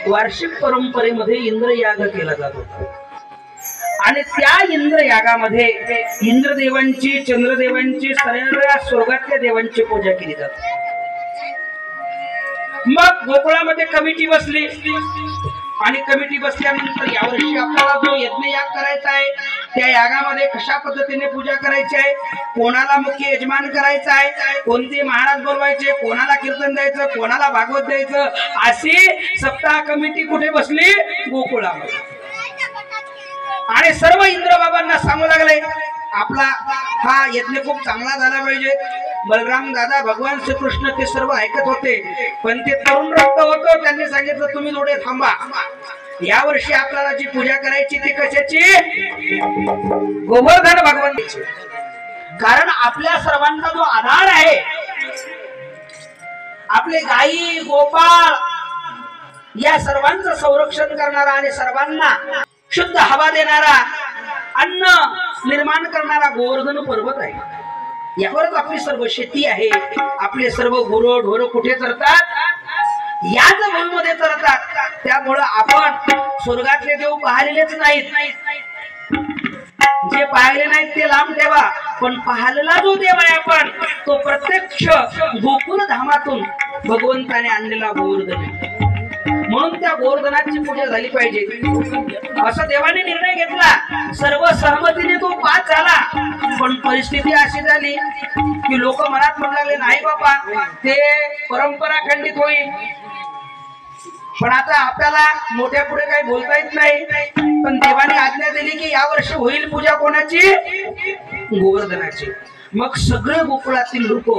वार्षिक परंपरेमध्ये इंद्रयाग केला जात होता आणि त्या इंद्रयागामध्ये इंद्रदेवांची चंद्रदेवांची सगळ्या स्वर्गातल्या देवांची पूजा केली जाते। मग गोकुळामध्ये कमिटी बसली आणि कमिटी बसल्यानंतर यावर्षी आपल्याला जो यज्ञ याग करायचा आहे त्या यागामध्ये कशा पद्धतीने पूजा करायची आहे, कोणाला मुख्य यजमान करायचं आहे, कोणते महाराज बोलवायचे, कोणाला कीर्तन द्यायचं, कोणाला भागवत द्यायचं, अशी सप्ताह कमिटी कुठे बसली? गोकुळामध्ये। आणि सर्व इंद्र बाबांना सांगू लागले आपला हा यज्ञ खूप चांगला झाला पाहिजे। बलराम दादा भगवान श्रीकृष्ण ते सर्व ऐकत होते पण ते तरुण रक्त होतं, त्यांनी सांगितलं तुम्ही थोडे थांबा, यावर्षी आपल्याला जी पूजा करायची ती कशाची? गोवर्धन भगवंताची। कारण आपल्या सर्वांचा जो आधार आहे, आपले गायी गोपाळ या सर्वांचं संरक्षण करणारा आणि सर्वांना शुद्ध हवा देणारा, अन्न निर्माण करणारा गोवर्धन पर्वत आहे। यावरच आपली सर्व शेती आहे, आपले सर्व गुरं ढोरं कुठे चरतात? याच भूमीमध्ये चरतात। त्यामुळे आपण स्वर्गातले देव पाहिलेच नाहीत, जे पाहिले नाहीत ते लांब ठेवा, पण पाहिलेला जो देव आहे आपण तो प्रत्यक्ष गोकुळ धामातून भगवंताने आणलेला गोवर्धन, म्हणून त्या गोवर्धनाची पूजा झाली पाहिजे असा देवाने निर्णय घेतला। सर्व सहमतीने तो पास झाला, पण परिस्थिती अशी झाली की लोक मनात म्हणू लागले नाही बाबा ते परंपरा खंडित होईल। पण आता आपल्याला मोठ्या पुढे काही बोलता येत नाही, पण देवाने आज्ञा दिली की यावर्षी होईल पूजा कोणाची? गोवर्धनाची। मग सगळे गोकुळातील लोक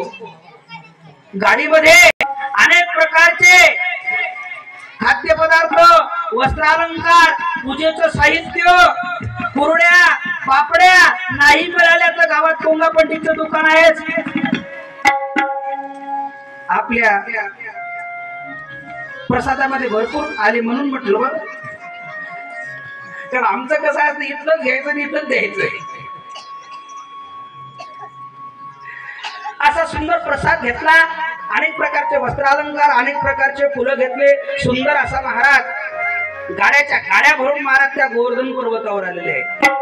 गाडीमध्ये अनेक प्रकारचे खाद्यपदार्थ, वस्त्रालंकार, पूजेचं साहित्य, कुरड्या पापड्या नाही मिळाल्या तर गावात कोंगापट्टीचं दुकान आहेच, आपल्या प्रसादामध्ये भरपूर आले म्हणून म्हटलं बरं। कारण आमचं कसं असतं इथलं घ्यायचं आणि इथलं द्यायचं, असा सुंदर प्रसाद घेतला, अनेक प्रकारचे वस्त्रालंकार, अनेक प्रकारचे फुलं घेतले, सुंदर असा महाराज गाड्याच्या गाड्या भरून महाराज त्या गोवर्धन पर्वतावर आलेले आहेत।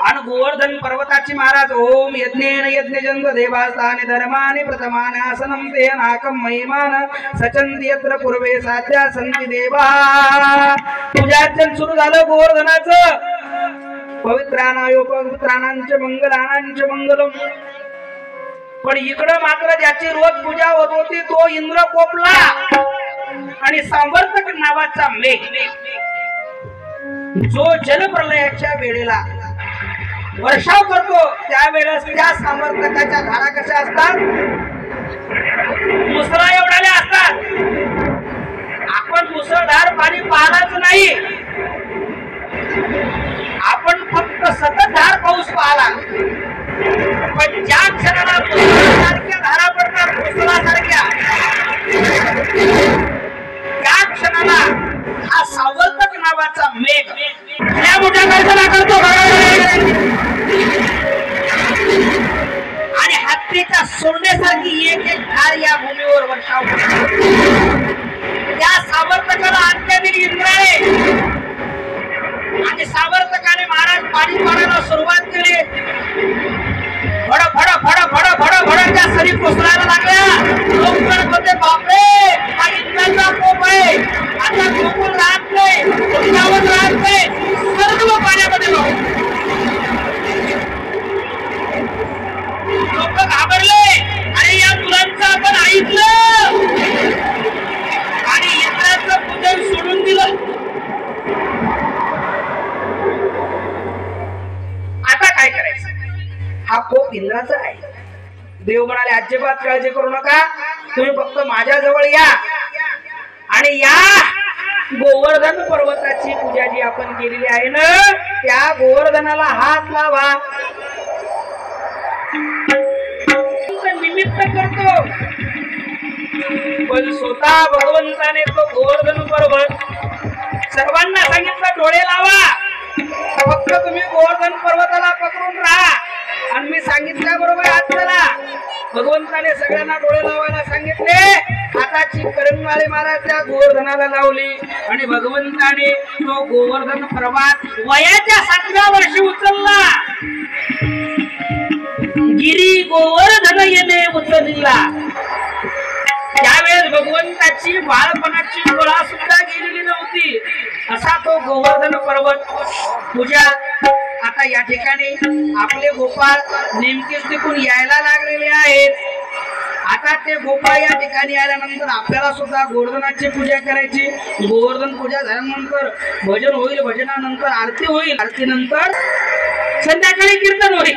आणि गोवर्धन पर्वताची महाराज ओम यज्ञेन यज्ञजंत देवास्तानि धर्मानि प्रथमानि आसनं ते नाकं महिमान सचन्ति यत्र पूर्वे साध्या सन्ति देवा। पूजार्चन सुरू झालं गोवर्धनाचं। पवित्रानायो पवित्राणांच मंगलानांच मंगलम। पण इकडं मात्र ज्याची रोज पूजा होत होती तो इंद्र कोपला आणि सांवर्तक नावाचा मेघ, जो जलप्रलयाच्या वेळेला वर्षाव करतो त्यावेळेस त्या सांवर्तकाच्या धारा कशा असतात? मुसळा एवढ्याल्या असतात। आपण मुसळधार पाणी पाहलाच नाही, आपण फक्त सततधार पाऊस पाहला, पण ज्या क्षणाला मुसळासारख्या धारा पडतात मुसळासारख्या, त्या क्षणाला हा सावर्तक नावाचा मेघ या मोठ्या गर्जना करतो आणि हत्तीच्या सोंडेसारखी एक एक धार या भूमीवर वर्षाव करतो। त्या सावर्तकाला आज्ञा दिली इंद्राने आणि सावर्तकाने महाराज पाणी पाडायला सुरुवात केली। फड फड फड फड फड फड त्या सरी कोसळायला लागल्या। लोक म्हणत होते बापरे हा इंद्राचा कोप आहे, आता गोकुळ राहत नाही, वृंदावन राहत नाही, सर्व पाण्यामध्ये वाहून। लोक घाबरले, अरे या मुलांचं आपण ऐकलं आणि इंद्राचं पूजन सोडून दिलं। आता काय करायचं? हा कोप इंद्राचा आहे। देव म्हणाले अजिबात काळजी करू नका, तुम्ही फक्त माझ्या जवळ या आणि या गोवर्धन पर्वताची पूजा जी आपण केलेली आहे ना त्या गोवर्धनाला हात लावा, निमित्त करतो। पण स्वतः भगवंताने तो गोवर्धन पर्वत सर्वांना सांगितलं डोळे लावा, फक्त तुम्ही गोवर्धन पर्वताला पकडून राहा आणि मी सांगितल्याबरोबर हात चला। भगवंताने सगळ्यांना डोळे लावायला सांगितले, हाताची करंगमाळी महाराज त्या गोवर्धनाला लावली आणि भगवंताने तो गोवर्धन पर्वत वयाच्या 7व्या वर्षी उचलला. गिरी गोवर्धन येणे उचलला. त्यावेळेस भगवंताची बाळपणाची कळा सुद्धा गेलेली नव्हती, असा तो गोवर्धन पर्वत पूजा. आता या ठिकाणी आपले गोपाळ नेमकेच तिकून यायला लागलेले आहेत. आता ते गोपाळ या ठिकाणी आल्यानंतर आपल्याला सुद्धा गोवर्धनाची पूजा करायची. गोवर्धन पूजा झाल्यानंतर भजन होईल, भजनानंतर आरती होईल, आरतीनंतर संध्याकाळी कीर्तन होईल.